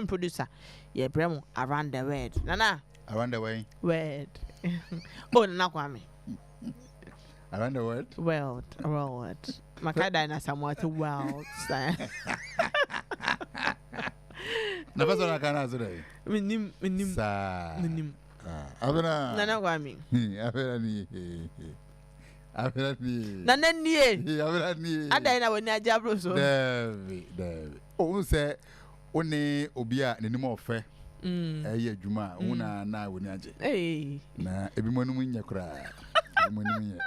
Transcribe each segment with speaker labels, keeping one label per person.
Speaker 1: executive producer. Yeah, bremo around the world. Nana.
Speaker 2: Around the way.
Speaker 1: Word. Oh, Nana Kwame.
Speaker 2: Around the world.
Speaker 1: World. Makada na somewhat world.
Speaker 2: Na first one can answer that.
Speaker 1: Minim.
Speaker 2: Abena.
Speaker 1: Nana Kwame.
Speaker 2: Abena ni.
Speaker 1: Nana ni.
Speaker 2: Abena ni.
Speaker 1: Ada na woni ajabro so.
Speaker 2: David. O say oni obi a ne nim ofe. Eye adwuma una na woni age. Na ebi mo num nya kura. Mo num nya.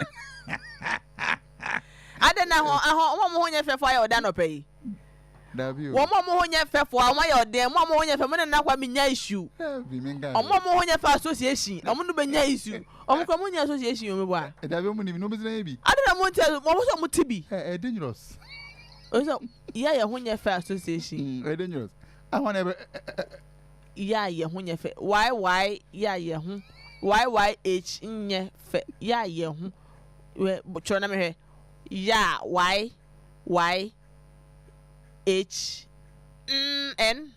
Speaker 1: Ada na ho mo nya fefo ayo da no pay.
Speaker 2: Dabi o.
Speaker 1: Wo mo nya fefo a mo ayo de mo nya fefo na kwa me nya issue.
Speaker 2: Dabi menga.
Speaker 1: Mo nya fa association. Omo no be nya issue. Omo kwa mo nya association o me bo a.
Speaker 2: Dabi mo ni no business bi.
Speaker 1: Ada na mo tia mo so mo tibi.
Speaker 2: Dangerous.
Speaker 1: O so ya ho nya fa association.
Speaker 2: Dangerous. I want ever
Speaker 1: ya ye ho nya fa why ya ye ho YYH nye fa ya ye ho we cho na me hwe ya Y H N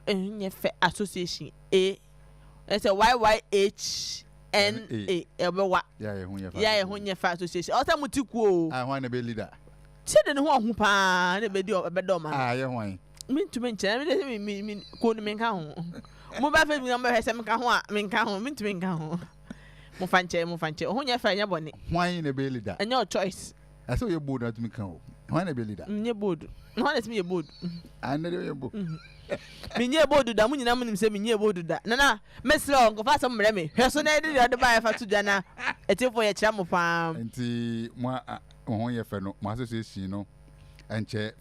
Speaker 1: nye fa association a say YYH N A ebewa
Speaker 2: ya ye
Speaker 1: ho nye fa association o ta mutiku o
Speaker 2: I want to be leader.
Speaker 1: Che de ho ho pa na be do ma
Speaker 2: Ye hwan
Speaker 1: me ntumi nche me ko ni me nka ho mo ba fe mi na me hwese me ka ho a me nka ho me ntumi nka ho mo fa nche ho nya fa nya bone
Speaker 2: hwan na be leader
Speaker 1: enya o choice
Speaker 2: I say you bold na tumi kan o hwan na be leader
Speaker 1: nye bold no let me ye bold
Speaker 2: and dey you bold
Speaker 1: me nye bold da mo nyina mo nim se me nye bold da na mesle on ko fa so mre me hweso na dey de ba fa to dwa na etifo ye kira mo pa
Speaker 2: enti mo ho ye fe no mo association no enche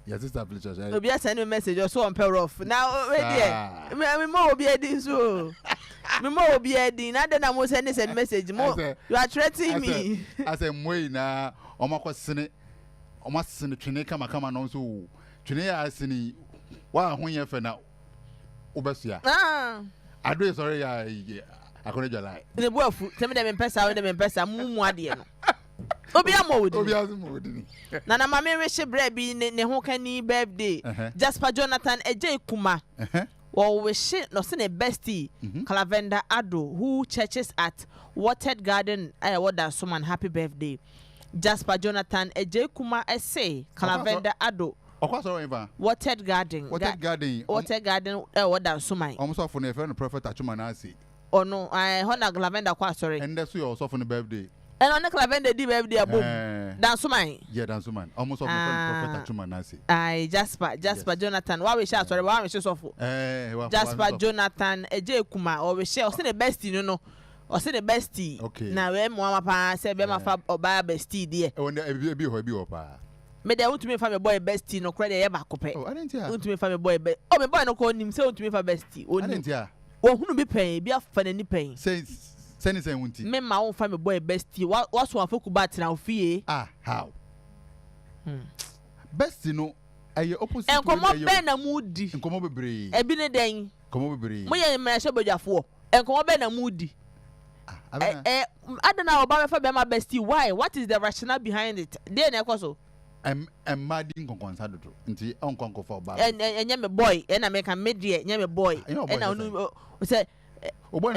Speaker 2: your sister Felicia
Speaker 1: obi send me message so on pair off now we there me mo obi edin so me mo obi edin na na mo send message mo you are threatening me
Speaker 2: I say moi na omakosene twene kama no so twene ya asini wa ho ye fe na obesua ado sorry ya akone jolai
Speaker 1: ne bo afu tell me dem pesa mu ade no obi amodi na mama rehye bre bi ne ho kani birthday Jasper Jonathan Ejay Kuma wo wish no se ne bestie Lavender Ado who churches at Watered Garden Water Suman happy birthday Jasper Jonathan Ejay Kuma say Lavender Ado
Speaker 2: okwaso eva
Speaker 1: Watered Garden Water Suman
Speaker 2: almost for ne friend prophet Achuma na say
Speaker 1: oh no I honor Lavender kwa sorry
Speaker 2: and that's your so for the birthday.
Speaker 1: And on the Lavender di birthday abom. Dance man.
Speaker 2: Yeah, dance man. Almost of the prophet Achuma Nancy.
Speaker 1: Aye, Jasper Jonathan. Why we share sorry, why we share so for. Jasper Jonathan Ejay Kuma or we share or say the bestie no. Or say the bestie.
Speaker 2: Okay.
Speaker 1: Na we mo papa say be ma fa oba bestie there.
Speaker 2: When the be opa.
Speaker 1: Me dey want to me fa me boy bestie no credit e ba ko pe.
Speaker 2: Oh, I didn't hear.
Speaker 1: Want to me fa me boy be. Oh me boy no ko nim say want to me fa bestie.
Speaker 2: I didn't hear.
Speaker 1: Wo hunu bi pen bi afa na ni pen.
Speaker 2: Say wunti.
Speaker 1: Me ma won fa me boy bestie. What so afoku ba tena ofie.
Speaker 2: How? Bestie no aye opposite.
Speaker 1: Enkomo be na mudi.
Speaker 2: Enkomo bebre.
Speaker 1: E bi ne den.
Speaker 2: Enkomo bebre.
Speaker 1: Mo ye me hye bodwafo. Enkomo be na mudi. Adana oba fa be ma bestie. Why? What is the rationale behind it? Dey na ekoso.
Speaker 2: Madi nkonkonsa dodo. Nti onkonko for ba.
Speaker 1: Enye me boy, e na me kan me de, enye me boy. E na onu say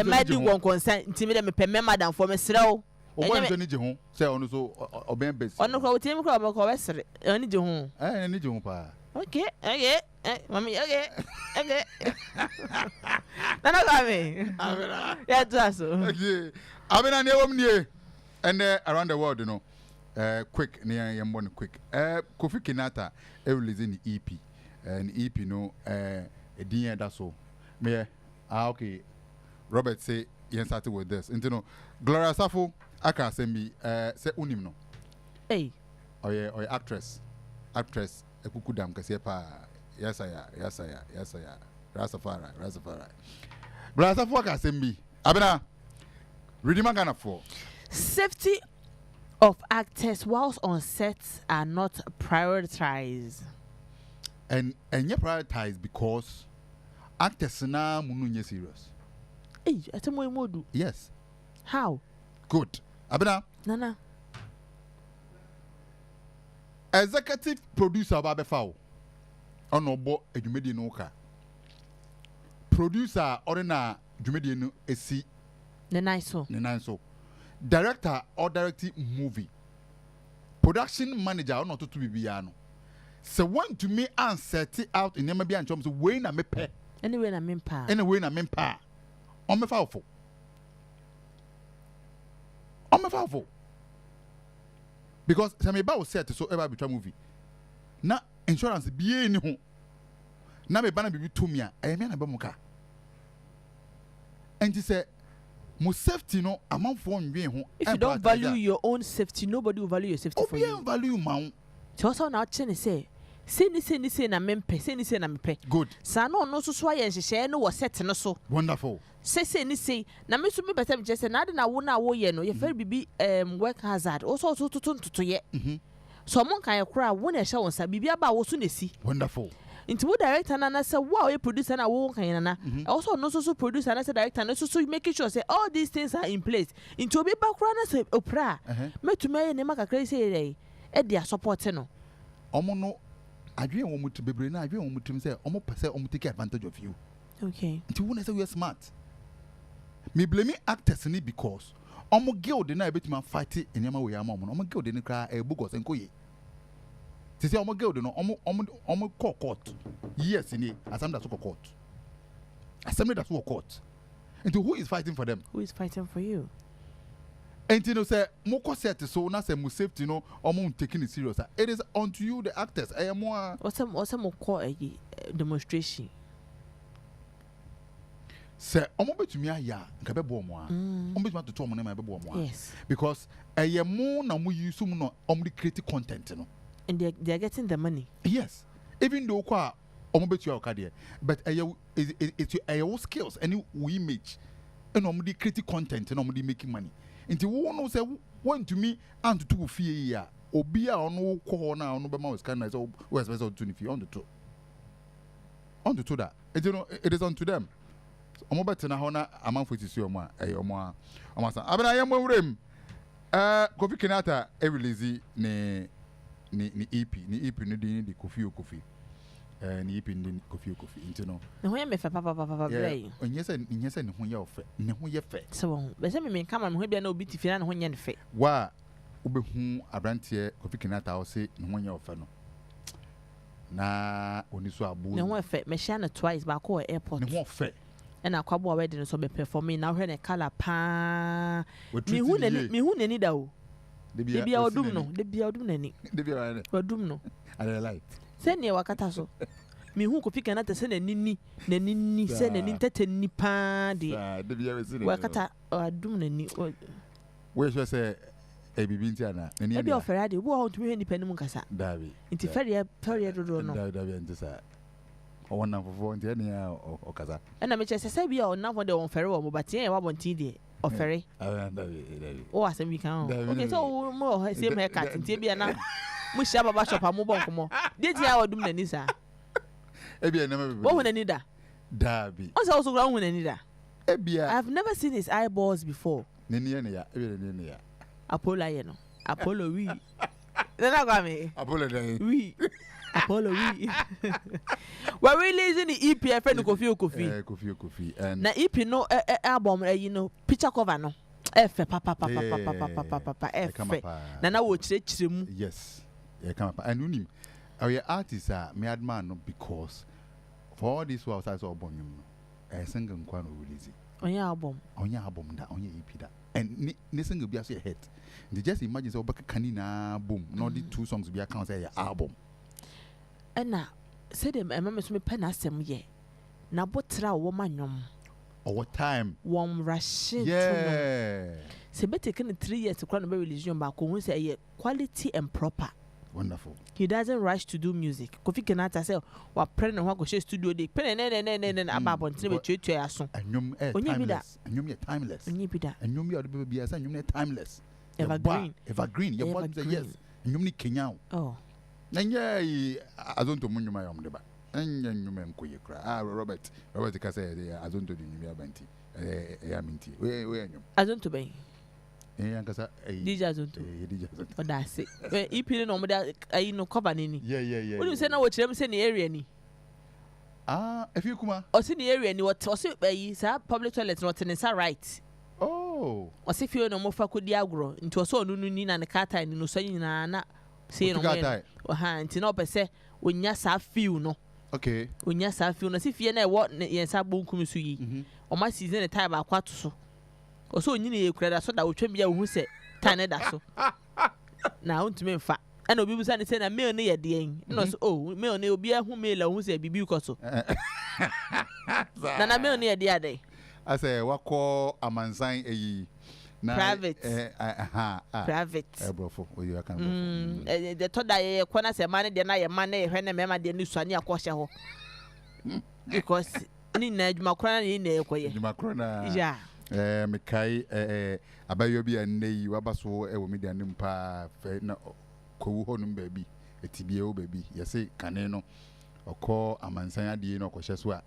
Speaker 1: madi nkonkonsa nti me de me pe me madam for me srew.
Speaker 2: Obo so ni je ho, say onu so oben besi.
Speaker 1: Onu ko timi ko ba ko besre. Oni je ho.
Speaker 2: Ni je ho pa.
Speaker 1: Okay. Mami, okay. Nana Kwame.
Speaker 2: Abena.
Speaker 1: Yeah, to us.
Speaker 2: Okay. Abena ne wom nie. And around the world, you know. Quick, near Yambon quick. Kofi Kinaata, releasing the EP. And EP, no, a dinner that's all. Me, okay. Robert say, you started with this. And you know, Gloria Safo, I can send me, say, unim no.
Speaker 1: Hey.
Speaker 2: Or actress. Actress, a kukudam, Kasepa. Yes, I am. Rastafari. Gloria Safo, I can send me. Abena, reading my Ghana for.
Speaker 1: Safety of actors whilst on sets are not prioritized.
Speaker 2: And you prioritize because actors na munu serious.
Speaker 1: Hey, atemo modu.
Speaker 2: Yes.
Speaker 1: How?
Speaker 2: Good. Abena.
Speaker 1: Nana.
Speaker 2: Executive producer Babe Fowl. ono bo adwumadi no ka producer orina adwumadi no esi
Speaker 1: ne nice
Speaker 2: so director or directing movie production manager or not to be no so want to me and set it out in never be and chums way na me pe
Speaker 1: anyway na mempa
Speaker 2: on me foul because some about set so ever be movie na insurance be any ho na me bana be to me a me na be muka and say mo safety no amount for nwe ho
Speaker 1: if you don't value your own safety nobody will value your safety for you
Speaker 2: value man
Speaker 1: so now chene say na mempe say na mepe
Speaker 2: good
Speaker 1: sa no no so aye nhehye no wo set no so
Speaker 2: wonderful
Speaker 1: say na me so me better me say na de na wo ye no ye very bibi work hazard also to ye so mon kan ye kura wo na hye won sa bibi aba wo so na si
Speaker 2: wonderful
Speaker 1: into wo director na say wow you producer na wo kan na also no so producer na say director na so making sure say all these things are in place into obi bakura na say opera metuma ye ne makakra say e dia support no
Speaker 2: omo no adwen wo mutu bebre na adwen wo mutu say omo pese omo take advantage of you
Speaker 1: okay
Speaker 2: into wo na say we are smart me blame actors ni because omo guild na ebetuma fight enyama we am omo guild ni kra e bugos enkoye ti say omo guild no omo court yes ni assembly that court into who is fighting for them
Speaker 1: who is fighting for you
Speaker 2: and you know say mo ko set so na say mo safety no omo taking it serious it is unto you the actors I am more
Speaker 1: what's mo call a demonstration
Speaker 2: say omo betumi aya nka bebo omo a omo betumi to omo na ma bebo omo a
Speaker 1: yes
Speaker 2: because mo na mo use no omo create content no
Speaker 1: and they are getting the money
Speaker 2: yes even though kwa omo betu ya okade but it's your skills and we image and omo create content and omo making money nti wo no say want to me and to fie ya obi a ono ko na ono be ma scan na so we expect to fie on to that it is on to them omo bet na ho na amanfo tisi omo a omo san abena yemo wurem Kofi Kinaata e release ni EP ni di Kofi ni EP ni Kofi nti no
Speaker 1: ne ho ye me fe papa brey
Speaker 2: onyese ne ho ye ofe ne ho ye fe
Speaker 1: so be se me kama me ho bia na obi ti fina ne ho nye ne fe
Speaker 2: wa obehu abrantie Kofi Kinaata o se ne ho ye ofe no na oni so abu
Speaker 1: ne ho fe me share na twice ba ko airport
Speaker 2: ne ho fe
Speaker 1: na akwabo a wedding so be performing na hwe ne color pa mi hu ne ni da o de bia odum nani odum no
Speaker 2: I like
Speaker 1: se ne wakata so mi hu Kofi Kinaata se na nini se na nini tete ni pa de wakata odum nani
Speaker 2: we sure say e bibi nti ana nani
Speaker 1: e bia ofere ade wo ho tumi hwe ni panim nkasa
Speaker 2: dabi
Speaker 1: nti fere dodo no
Speaker 2: dabi nti sa ona fofo nti ene ya okaza
Speaker 1: na me chese se bia ona fo de won fere wo mo batie ya wabonti de ofere
Speaker 2: dabi
Speaker 1: o asem bi kan okay so mo se me cut nti bia na mo shia baba shop mo bon komo de ti ya odum nani sa
Speaker 2: e bia na me
Speaker 1: wo hu nani da
Speaker 2: dabi
Speaker 1: o sa so gra hu nani da
Speaker 2: e bia
Speaker 1: I've never seen his eyeballs before
Speaker 2: nani ya e bia nani ya
Speaker 1: Apollo ye no Apollo we na kwa me
Speaker 2: Apollo dai
Speaker 1: we Apollo we we're releasing the EP friend Kofi
Speaker 2: and
Speaker 1: na EP no album you know picture cover no efe papa efe na wo chire mu
Speaker 2: yes come up and unim our artists are me adman no because for all this was I saw bonum no single nkwa no release
Speaker 1: onya album
Speaker 2: da onya EP da and ni single bi aso hit they just imagine say obaka kanina boom no the two songs bi account say album
Speaker 1: na say dem mama so me pen asem ye na botra wo manwom
Speaker 2: over time
Speaker 1: won rush
Speaker 2: yeah
Speaker 1: say be take 3 years kwa no be religion ba ko hu say ye quality and proper
Speaker 2: wonderful
Speaker 1: he doesn't rush to do music Kofi Kinaata say wa pre ne ho go studio dey pen ne ababo ntine be twetwe aso
Speaker 2: anyum timeless
Speaker 1: onye bi da
Speaker 2: anyum ya do be asa anyum timeless evergreen your body say yes anyum ni Kenya
Speaker 1: oh
Speaker 2: nanye azonto munyuma ya omdeba anya nyuma nkoye kra Robert ka say azonto di nyuma abanti ya minti we anyum
Speaker 1: azonto ben
Speaker 2: ankasa
Speaker 1: DJ azonto
Speaker 2: DJ azonto
Speaker 1: o da se EP no mo da ayi no cover ni
Speaker 2: yeah
Speaker 1: wonu say na wo kirem say ni area ni
Speaker 2: If you kuma.
Speaker 1: Osi the area ni what osi sa public toilet not in sa right.
Speaker 2: Oh.
Speaker 1: Osi fi no mo fa kodi agro nti oso onu ni na ne kata ni no so nyina na say no me. Nti na opese onya sa feel no.
Speaker 2: Okay.
Speaker 1: Onya sa feel no si fie na e wo yen sa bonkum so yi. O ma season the time ba kwato so. Oso onyi ne ekura da so da otwam ya wo se tane da so. Na untumi mfa. And obi busa ne say na mail ne ye de no so oh mail ne obi ahu mail a hu say bibi ko so na mail ne ye de ade
Speaker 2: I say wako amansan eyi na
Speaker 1: private private
Speaker 2: brofo oyo aka brofo
Speaker 1: the to da ye ko na say man de na ye man na ye hwe na mema de ni suane akɔhye ho because ni na adwuma kora na ni na ekoye
Speaker 2: adwuma kora na
Speaker 1: yeah
Speaker 2: mekai abayo bi anei wabaso e wo media nim pa fe na kowu honum baby etibie wo baby yesi kane no okọ amansan ade no okɔhye so a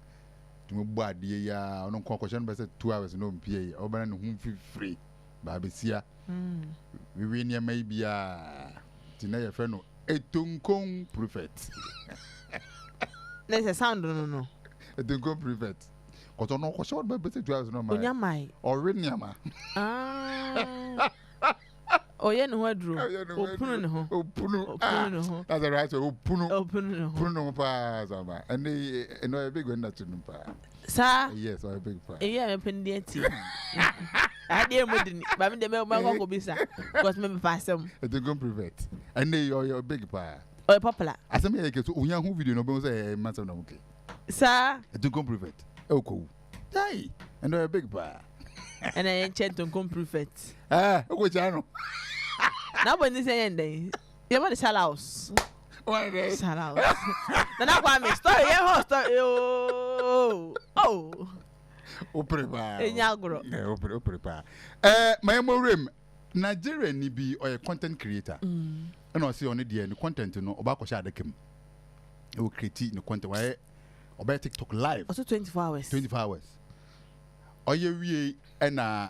Speaker 2: tumi bu ade ya ono nkɔ okɔhye no be say 2 hours no mpie obana ne hu free ba besia we ne mai bia tina ye fe no etunkon prophet
Speaker 1: na se sound no
Speaker 2: etunkon prophet koto no okɔhye wo be say 2 hours no ma
Speaker 1: onya mai
Speaker 2: orinyama
Speaker 1: oye no aduro opunu ne ho
Speaker 2: that's the right opunu
Speaker 1: ne ho
Speaker 2: no pa zama and no a big one that no pa
Speaker 1: sa
Speaker 2: yes or a big pa
Speaker 1: me pendi enti I dey modern ba me de me go bisa because me pass am
Speaker 2: it go private and you're big pa
Speaker 1: o popular
Speaker 2: asem ye ke so onya hu video no be say matter no okay
Speaker 1: sa
Speaker 2: it go private e ko dai and a big pa
Speaker 1: and I enchant to come prophet
Speaker 2: go chano
Speaker 1: na bo ni say ending you want the sal house
Speaker 2: why dey
Speaker 1: sal house na Kwame story ye ho story
Speaker 2: o prepare
Speaker 1: enyagro
Speaker 2: o prepare my morem Nigeria ni bi or content creator and I see on the content no oba ko sha adakem e o create no content why oba TikTok live
Speaker 1: also 24 hours
Speaker 2: oye wie na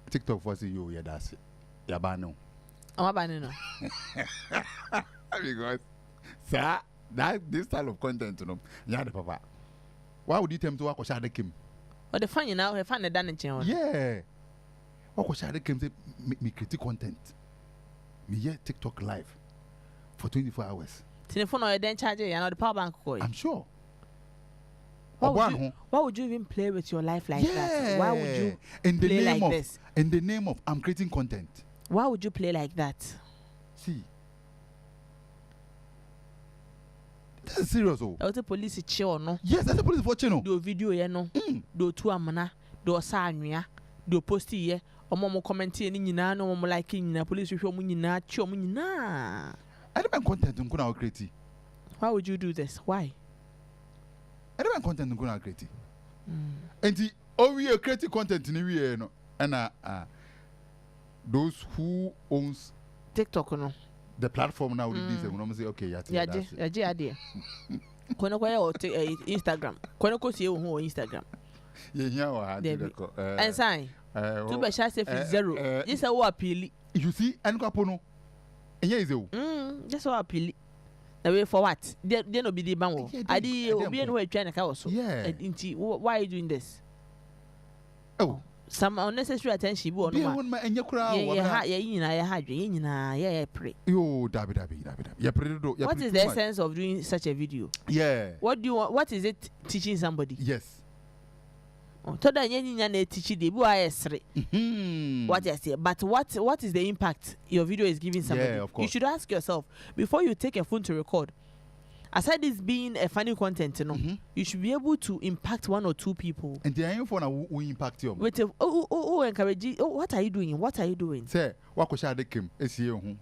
Speaker 2: TikTok for say yo ya that's ya ba no
Speaker 1: no
Speaker 2: because sir that this style of content no ya the papa why would you tell me to work share the kim
Speaker 1: or the fun you now have fun the done chen
Speaker 2: yeah work share the kim say me create content me yeah TikTok live for 24 hours
Speaker 1: telephone or then charge you know the power bank coin
Speaker 2: I'm sure
Speaker 1: why would you even play with your life like that? Why would you play like this?
Speaker 2: In the name of I'm creating content.
Speaker 1: Why would you play like that?
Speaker 2: See. That's serious. Oh.
Speaker 1: The police chill no.
Speaker 2: Yes, that's the police for channel.
Speaker 1: Do video ye no. Do two amana. Do sa anwea. Do post ye. Omo comment ni nyina no omo like nyina police hwe omo nyina chi omo nyina.
Speaker 2: I don't content nko na create.
Speaker 1: Why would you do this? Why?
Speaker 2: I don't content nko na create. Enti we create content ni we no. And those who owns
Speaker 1: TikTok no.
Speaker 2: The platform now with this we say okay
Speaker 1: yaje ade. Kono kwa o Instagram. Kono ko sie wo Instagram.
Speaker 2: Ye hia wa ha de ko.
Speaker 1: Ensign. Tu be sha say 0. This a wo appeal.
Speaker 2: You see enko no. Enye is o.
Speaker 1: Just wo appeal. Na way for what? They no be the ban wo. Adi obi enu atwa na ka wo so. Nti why are you doing this?
Speaker 2: Oh.
Speaker 1: Some unnecessary attention bi onu ma
Speaker 2: enye kura
Speaker 1: ye nyina ye hadwe ye nyina ye pre
Speaker 2: yo dabi ye pre do
Speaker 1: what is the essence of doing such a video? What do you want? What is it teaching somebody?
Speaker 2: Yes.
Speaker 1: To da nye nyina na teach dey bi wa yesre what I say, but what is the impact your video is giving somebody?
Speaker 2: Of course.
Speaker 1: You should ask yourself before you take a phone to record. Aside this being a funny content, you know, you should be able to impact 1 or 2 people.
Speaker 2: And the info will impact you.
Speaker 1: With encourage. What are you doing? What are you doing?
Speaker 2: Say, what could I do?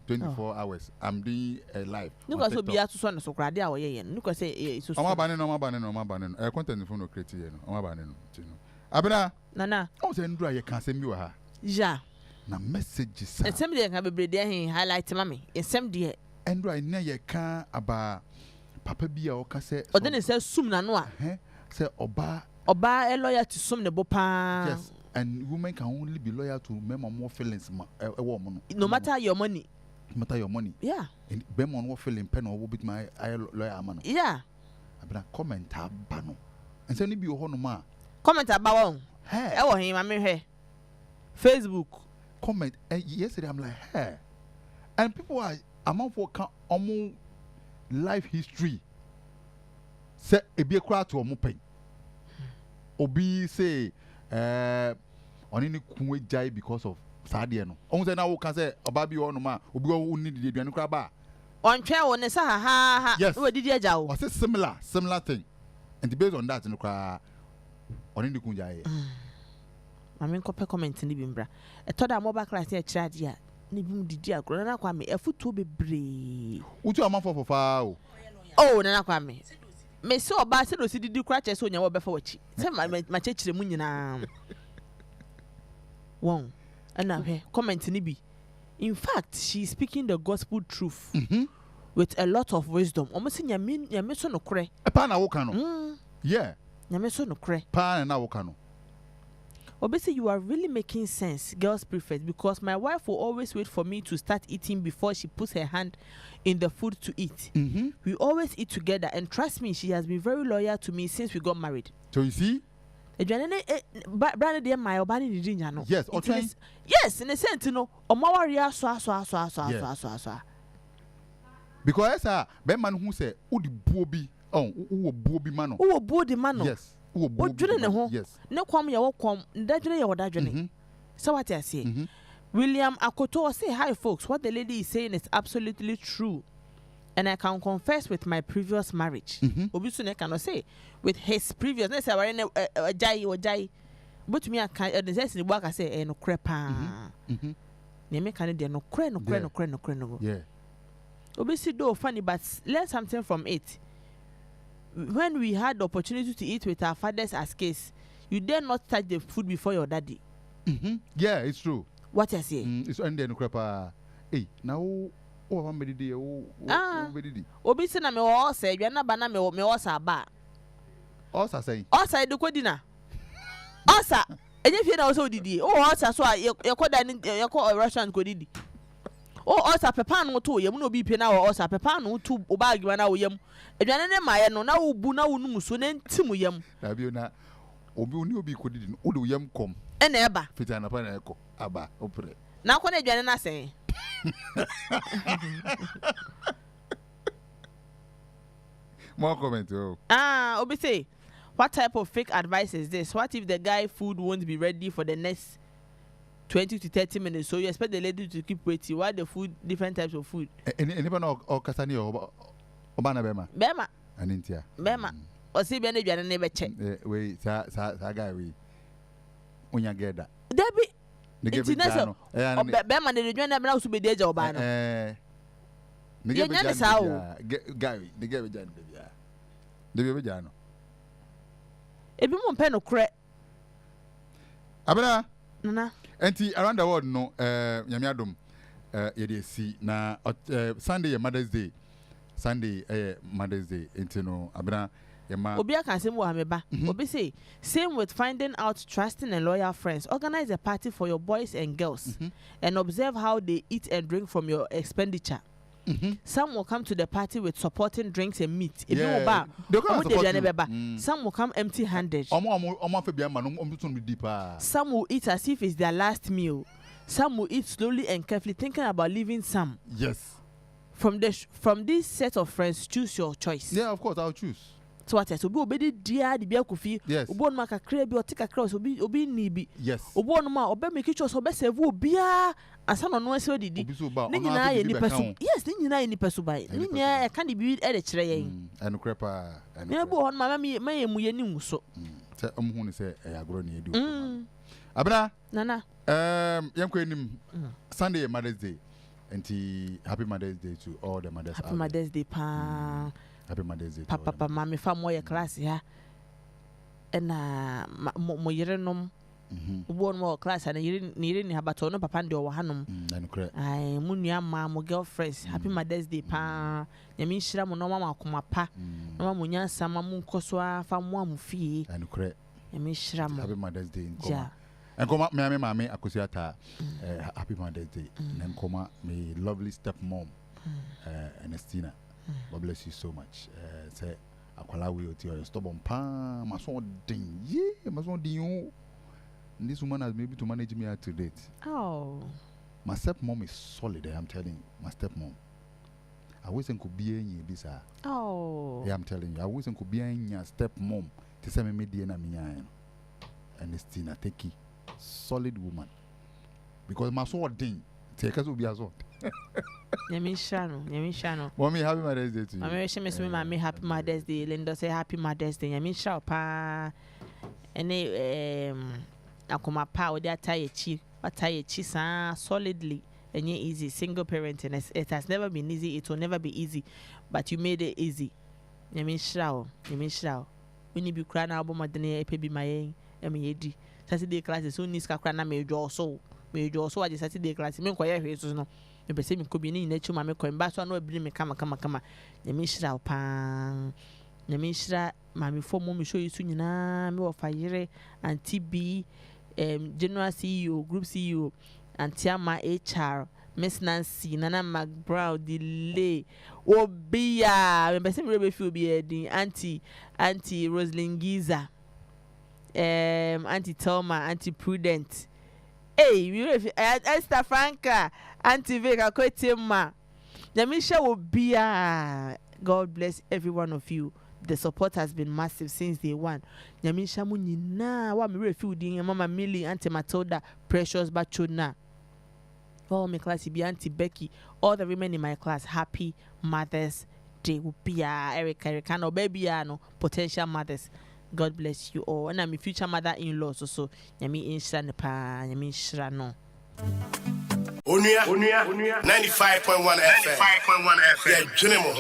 Speaker 2: 24 hours. I'm doing a live.
Speaker 1: Look also be at so so crowd there. Look I say so.
Speaker 2: I'm banning. Content phone create. I'm banning. Abena.
Speaker 1: Nana.
Speaker 2: I say ndra ye can send me ha.
Speaker 1: Ja.
Speaker 2: Na messages.
Speaker 1: And some dey can be there highlight mami. And some dey.
Speaker 2: Ndra ina ye can aba papa bia o ka say
Speaker 1: o den say sum na no a
Speaker 2: say oba
Speaker 1: a lawyer to sum ne bo pa.
Speaker 2: Yes, and women can only be loyal to men more feelings
Speaker 1: no matter your money.
Speaker 2: No matter your money.
Speaker 1: Yeah.
Speaker 2: And ben more feeling pen or bit my lawyer man.
Speaker 1: Yeah.
Speaker 2: abena comment aba no ense ni bi ho no ma
Speaker 1: comment aba won
Speaker 2: hey
Speaker 1: e wo hin ma me hwe Facebook
Speaker 2: comment yesterday I'm like hey and people are among for omo life history say ebi kura to omo pen obi say oni ni kun jai because of sadie no on say na wo kan say oba bi ho no ma obi wo ni de aduane kura ba
Speaker 1: on twa wo ne sa ha
Speaker 2: yes.
Speaker 1: we didi agya wo
Speaker 2: was similar thing and based on that no kura oni ni kun jai
Speaker 1: mame nkope comment ni bi mbra etoda mobile class e kira dia ni bi mu didi agro na Kwame efutuo bebre
Speaker 2: utu amafo fofa o
Speaker 1: oh na Kwame me se oba se do si didi kura che se onya wo befa wachi se ma chechire mu nyina won ana hwe comment ni bi in fact she is speaking the gospel truth with a lot of wisdom omo se nyame so no kure
Speaker 2: pa na wo kan no yeah
Speaker 1: nyame so no kure
Speaker 2: pa na wo kan no
Speaker 1: obviously you are really making sense, girls preferred, because my wife will always wait for me to start eating before she puts her hand in the food to eat. We always eat together, and trust me, she has been very loyal to me since we got married.
Speaker 2: So you see?
Speaker 1: Yes,
Speaker 2: okay.
Speaker 1: Yes, in a sense, you know,
Speaker 2: because man who say, "Udi bobi, bobi mano,
Speaker 1: bobi mano."
Speaker 2: Yes.
Speaker 1: Yes. No come ya welcome. So what I say, William Akoto say hi folks. What the lady is saying is absolutely true, and I can confess with my previous marriage. Obviously, I cannot say with his previous. Let's say a jai, but to me I can't. The work I say no crepa. Name Canadian no cre no.
Speaker 2: Yeah.
Speaker 1: Obviously, though funny, but learn something from it. When we had the opportunity to eat with our fathers as case, you dare not touch the food before your daddy.
Speaker 2: Yeah, it's true.
Speaker 1: What I say?
Speaker 2: It's under no crepa. Hey, now oh me di
Speaker 1: obi se na me wo say dwa na ba na me wo sa ba.
Speaker 2: Osa say.
Speaker 1: Osa do kodina. Osa enye fie na wo so didi. Oh osa so ye koda ni ye ko restaurant ko didi. Oh osa pepa no to yem no bi pe na wo osa pepa no to o bag ma na wo yem. Edwane ne maye no na wo bu na wo num so na ntim yem.
Speaker 2: Na bi na obi oni obi ko didi no o de yem kom.
Speaker 1: E na eba.
Speaker 2: Fita na pa na eko aba opre.
Speaker 1: Na ko na edwane na sen.
Speaker 2: More comment.
Speaker 1: Obi say, what type of fake advice is this? What if the guy food won't be ready for the next 20 to 30 minutes? So you expect the lady to keep waiting while the food, different types of food.
Speaker 2: Anyone or Kasani or Obana Bema?
Speaker 1: Bema.
Speaker 2: Anintia.
Speaker 1: Bema. Or see Benny and never check.
Speaker 2: Wait, guy, we. When you get that.
Speaker 1: Debbie.
Speaker 2: International.
Speaker 1: Bema, the join them now to be dead or banner.
Speaker 2: Gary, the Gary Jan. The baby Jano.
Speaker 1: If you want pen or crack.
Speaker 2: Abena.
Speaker 1: Nana.
Speaker 2: Anti around the world, no, Yamiadum, see na Sunday, Mother's Day. Sunday, Mother's Day, Intino, Abena.
Speaker 1: Obia can say more ba. Obi say same with finding out trusting and loyal friends. Organize a party for your boys and girls and observe how they eat and drink from your expenditure. Some will come to the party with supporting drinks and meat. If you some will come empty-handed. Some will eat as if it's their last meal. Some will eat slowly and carefully, thinking about leaving some.
Speaker 2: Yes.
Speaker 1: From this set of friends, choose your choice.
Speaker 2: Yeah, of course, I'll choose.
Speaker 1: So what else? Obi obedi dia di bia kofi. Obo no makakra bi otika cross obi ni bi.
Speaker 2: Yes.
Speaker 1: Obo no ma obe make sure so be serve obia asa no no ase odidi. Ni nyina ye ni pesu. Yes, ni nyina ye ni pesu bai. Ni nyina e kan di bi e de kire yen.
Speaker 2: Enu krepa.
Speaker 1: Me bo on ma ye mu ye ni mu so.
Speaker 2: Se omhu ni se e agro ni edu. Abena.
Speaker 1: Nana.
Speaker 2: Yanko enim Sunday Mother's Day. And happy Mother's Day to all the mothers.
Speaker 1: Happy Mother's Day pa.
Speaker 2: Happy Mother's Day.
Speaker 1: Papa, mommy, fam, more class here. And mo yerenom. One more class, and you didn't have a ton of papa and your hanum. I munya mamma, girlfriends. Happy Mother's Day, pa. Yamin Shram, no mamma, come pa. No munya, sama moon coswa, fam one fee. And cre. Yamin Shram. Happy Mother's Day.
Speaker 2: And come up, mammy, Akusiata. Happy Mother's Day. And come up, my lovely stepmom, Ernestina. God bless you so much. Say akwala we oti or stubborn pa maso din maso din this woman has been able to manage me up to date.
Speaker 1: Oh,
Speaker 2: my stepmom is solid. I'm telling you, my stepmom. I wish I could be in bisa.
Speaker 1: Oh,
Speaker 2: yeah, I'm telling you, I wish I could be in your stepmom to send me the and it's Tina Teki, solid woman. Because my sword ding, take us will be as well.
Speaker 1: Yemi Shano.
Speaker 2: Mommy, happy Mother's Day to you.
Speaker 1: I wish me happy Mother's Day. Linda say happy Mother's Day. Yemi Shao pa. Any akoma pa odi atayechi sa solidly and easy single parent and it has never been easy, it will never be easy, but you made it easy. Yemi Shao when you be crying album adene epe bi my yedi Saturday classes so niska kra na me dwo so ade Saturday class me nkoye hwe so no me pese me ko bi ni na chu ma me ko mba so no abiri me kama Yemi Shao pa Yemi Shira mami fo mo me show you nyina me wo fayere anti B general CEO group CEO Antiama HR Miss Nancy Nana McBrown delay obia me pese me rebe fi obi edin anti Roslyn Giza anti Thelma anti Prudent we Esther Franca anti Vega Kwetima Yamisha obia. God bless every one of you. The support has been massive since day one. Yamisha munina wa me refill din Mama Millie, Auntie Matilda, Precious Bachona. All my class be Auntie Becky, all the women in my class. Happy Mother's Day. Upia Erica no baby no potential mothers. God bless you all. And I'm a future mother-in-law so Yami insha ne pa Yami shra no.
Speaker 3: Onua 95.1 FM. Yeah, Junimo.